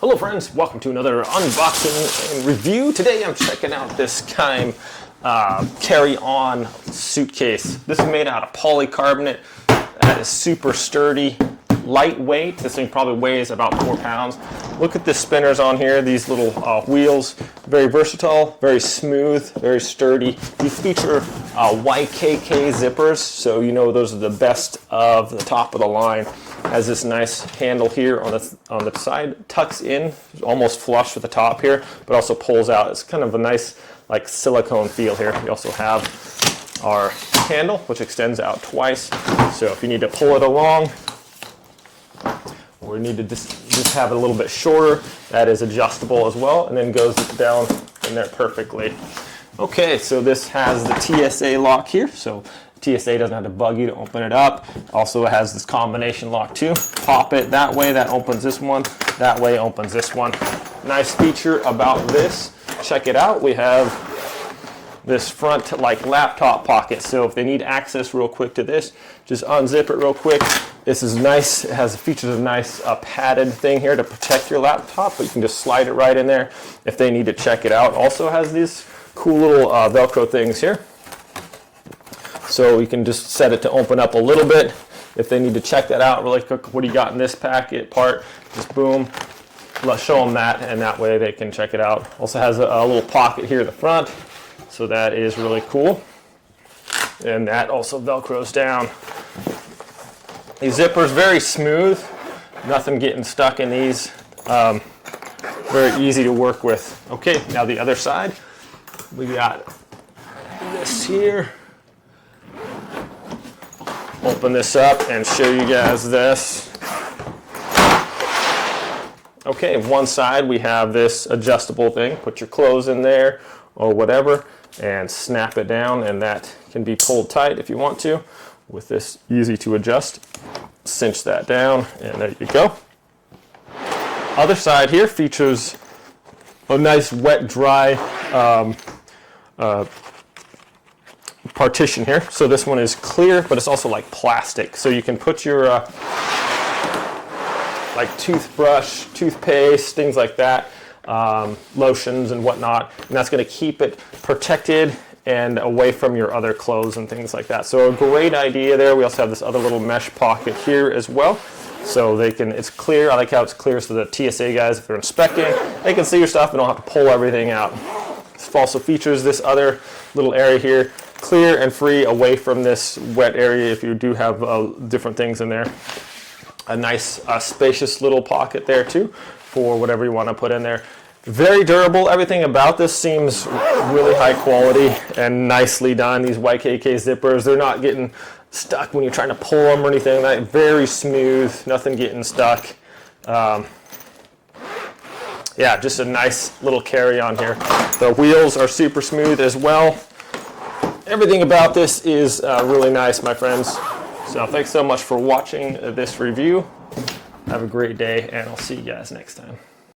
Hello friends, welcome to another unboxing and review. Today I'm checking out this KYME carry-on suitcase. This is made out of polycarbonate. That is super sturdy, lightweight. This thing probably weighs about 4 pounds. Look at the spinners on here, these little wheels. Very versatile, very smooth, very sturdy. These feature YKK zippers, so you know those are the best of the top of the line. Has this nice handle here on the side, tucks in, almost flush with the top here, but also pulls out. It's kind of a nice like silicone feel here. We also have our handle, which extends out twice. So if you need to pull it along, or you need to just have it a little bit shorter, that is adjustable as well, and then goes down in there perfectly. Okay, so this has the TSA lock here. So TSA doesn't have to bug you to open it up. Also it has this combination lock too. Pop it that way, that opens this one. That way opens this one. Nice feature about this, check it out. We have this front like laptop pocket. So if they need access real quick to this, just unzip it real quick. This is nice. It has features of nice padded thing here to protect your laptop, but you can just slide it right in there if they need to check it out. Also has these cool little Velcro things here. So you can just set it to open up a little bit. If they need to check that out really quick, what do you got in this packet part? Just boom, let's show them that, and that way they can check it out. Also has a little pocket here at the front, so that is really cool. And that also Velcros down. These zippers, very smooth, nothing getting stuck in these. Very easy to work with. Okay, now the other side, we got this here. Open this up and show you guys this. Okay, one side we have this adjustable thing. Put your clothes in there or whatever and snap it down, and that can be pulled tight if you want to. With this easy to adjust, cinch that down, and there you go. Other side here features a nice wet dry partition here. So this one is clear, but it's also like plastic. So you can put your like toothbrush, toothpaste, things like that, lotions and whatnot, and that's going to keep it protected and away from your other clothes and things like that. So a great idea there. We also have this other little mesh pocket here as well. So they can, it's clear. I like how it's clear so the TSA guys, if they're inspecting, they can see your stuff and don't have to pull everything out. This also features this other little area here, clear and free away from this wet area if you do have different things in there. A nice spacious little pocket there too for whatever you want to put in there. Very durable. Everything about this seems really high quality and nicely done. These YKK zippers, they're not getting stuck when you're trying to pull them or anything like that. Very smooth, nothing getting stuck. Yeah, just a nice little carry-on here. The wheels are super smooth as well. Everything about this is really nice, my friends. So thanks so much for watching this review. Have a great day, and I'll see you guys next time.